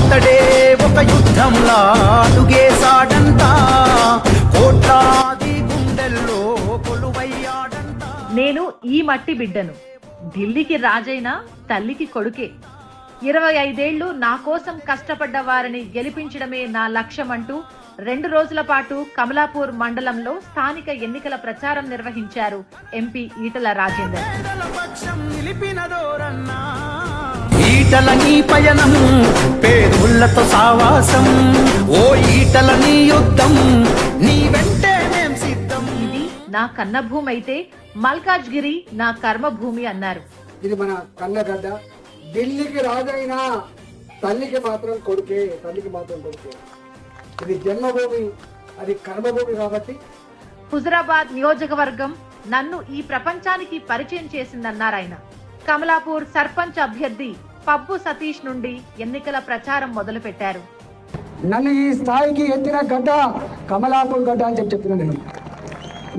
అతడే ఒక యుద్ధంలా అడుగేశాడంట, కోట్లాది గుండెల్లో కొలువయ్యాడంట. నేను ఈ మట్టి బిడ్డను, ఢిల్లీకి రాజైనా తల్లికి కొడుకే. 25 ఏళ్లు నా కోసం కష్టపడ్డ వారిని గెలిపించడమే నా లక్ష్యమంటూ 2 రోజుల పాటు కమలాపూర్ మండలంలో స్థానిక ఎన్నికల ప్రచారం నిర్వహించారు ఎంపీ ఈటల రాజేందర్. ఈటల నీ పయనం, పేదోళ్లతో సావాసం, ఓ ఈటల నీ యుద్ధం, నీ వెంటే మేం సిద్ధం. ఇది నా కన్నభూమి అయితే మల్కాజ్గిరి నా కర్మభూమి అన్నారు. ఇది మన కన్నగడ్డ. ఢిల్లీకి రాజైనా తల్లికి మాత్రం కొడుకే, తల్లికి మాత్రం కొడుకే. ఇది జన్మభూమి, అది కర్మభూమి. కాబట్టి హుజురాబాద్ నియోజకవర్గం నన్ను ఈ ప్రపంచానికి పరిచయం చేసిందన్నారు ఆయన. కమలాపూర్ సర్పంచ్ అభ్యర్థి పబ్బు సతీష్ నుండి ఎన్నికల ప్రచారం మొదలు పెట్టారు. నన్ను ఈ స్థాయికి ఎత్తిన గడ్డ కమలాపూర్ గడ్డ అని చెప్పిన నేను.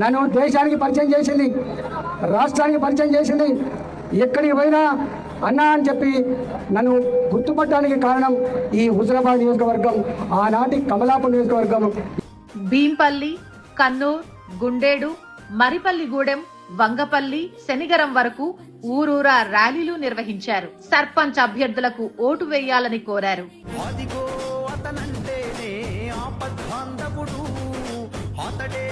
నన్ను దేశానికి పరిచయం చేసింది, రాష్ట్రానికి పరిచయం చేసింది. ఎక్కడికి పోయినా అన్నా అని చెప్పి నన్ను గుర్తుపట్టడానికి కారణం ఈ హుజురాబాద్ నియోజకవర్గం, ఆనాటి కమలాపూర్ నియోజకవర్గం. భీంపల్లి, కన్నూర్, గుండేడు, మరిపల్లిగూడెం, వంగపల్లి, శనిగరం వరకు ఊరూరా ర్యాలీలు నిర్వహించారు. సర్పంచ్ అభ్యర్థులకు ఓటు వేయాలని కోరారు. అదిగో అతనంటేనే ఆపద్బాంధవుడు, అతడే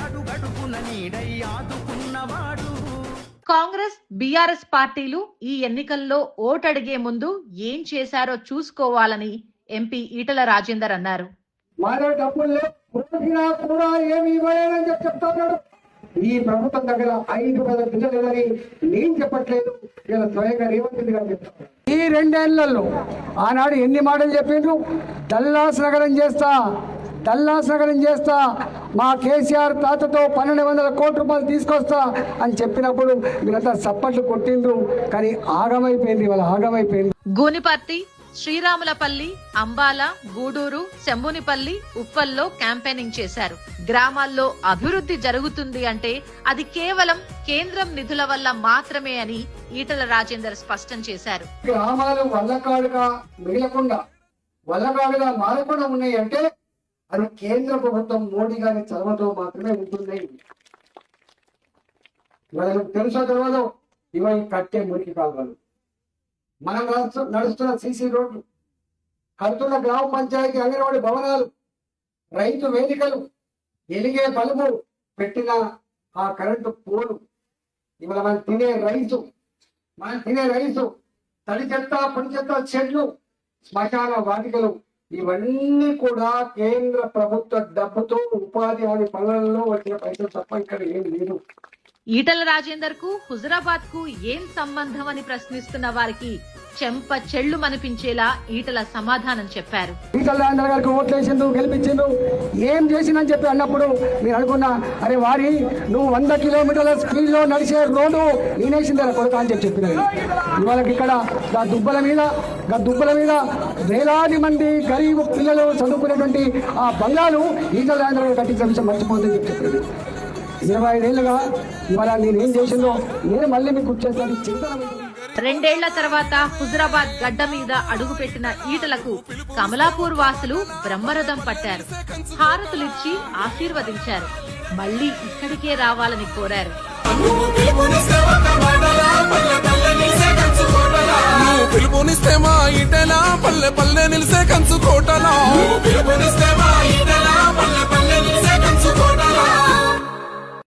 అడుగడుగున నీడై ఆదుకున్నవాడు. కాంగ్రెస్, బీఆర్ఎస్ పార్టీలు ఈ ఎన్నికల్లో ఓటడిగే ముందు ఏం చేశారో చూసుకోవాలని ఎంపీ ఈటల రాజేందర్ అన్నారు. మాలో డబ్బుల్లో కూడా ఏమి ఇవ్వలేదని చెప్తాడు. ఈ ప్రభుత్వం దగ్గర 5 పిల్లలని నేను చెప్పట్లేదు, ఇలా స్వయంగా రేవంత్ రెడ్డి గారు చెప్తాను. ఈ 2 ఏళ్లలో ఆనాడు ఎన్ని మాటలు చెప్పిండ్రు. డల్లాస్ నగరం చేస్తా, డల్లాస్ నగరం చేస్తా, మా కేసీఆర్ తాతతో 1200 కోట్ల రూపాయలు తీసుకొస్తా అని చెప్పినప్పుడు మీరంతా సప్పట్లు కొట్టిండ్రు. కానీ ఆగమైపోయింది, వాళ్ళ ఆగమైపోయింది. గూనిపర్తి, శ్రీరాములపల్లి, అంబాల, గూడూరు, శంభునిపల్లి, ఉప్పల్లో క్యాంపెయినింగ్ చేశారు. గ్రామాల్లో అభివృద్ధి జరుగుతుంది అంటే అది కేవలం కేంద్రం నిధుల వల్ల మాత్రమే అని ఈటల రాజేందర్ స్పష్టం చేశారు. గ్రామాలు వల్లకాడుగా మిగలకుండా, వల్లకాడుగా మారకుండా ఉన్నాయి అంటే అది కేంద్ర ప్రభుత్వం మోడీ గారి చొరవతో మాత్రమే ఉంటుంది. మనకు తెలుసో తెలియదు, ఇవన్నీ కట్టే మురికి కాలువలు, మనం నడుస్తున్న సీసీ రోడ్లు, కడుతున్న గ్రామ పంచాయతీ అంగన్వాడీ భవనాలు, రైతు వేదికలు, ఎలిగే బల్బు పెట్టిన ఆ కరెంటు పోలు, ఇవాళ మనం తినే రైసు, తడి చెత్త, పొడి చెత్త చెట్లు, శ్మశాన వాటికలు, ఇవన్నీ కూడా కేంద్ర ప్రభుత్వ డబ్బుతో ఉపాధి హామీ పనులలో వచ్చిన పైసలు తప్ప ఇక్కడ ఏం లేదు. ఈటల రాజేందర్ కు హుజురాబాద్ కు ఏం సంబంధం అని ప్రశ్నిస్తున్న వారికి చెంప చెళ్లు మనిపించేలా ఈటల సమాధానం చెప్పారు. ఈటల రాజేందర్ గారికి ఓట్లేసిండు, గెలిపించిండు, ఏం చేసిందని చెప్పి అన్నప్పుడు మీరు అనుకున్నా, అరే వారి నువ్వు 100 కిలోమీటర్ల స్పీడ్ లో నడిచే రోడ్డు నేనేసింది కొడుక అని చెప్పినది. ఇవాళ ఇక్కడ దుబ్బల మీద వేలాది మంది గరీబ్ పిల్లలు చదువుకునేటువంటి ఆ బంగాలు ఈటల రాజేందర్ గారు కట్టించిన విషయం మర్చిపోతుందని చెప్పి 25 ఏళ్ళుగా ఇవాళ నేనేం చేసిందో నేను మళ్ళీ మీకు గుర్తు చింతన. 2 ఏళ్ల తర్వాత హుజురాబాద్ గడ్డ మీద అడుగుపెట్టిన ఈటలకు కమలాపూర్ వాసులు బ్రహ్మరథం పట్టారు. హారతులిచ్చి ఆశీర్వదించారు. మళ్లీ ఇక్కడికే రావాలని కోరారు. పిలుపునిస్తే మా ఈటెలా పల్లె పల్లె నిలిసే కంచు కోటలా.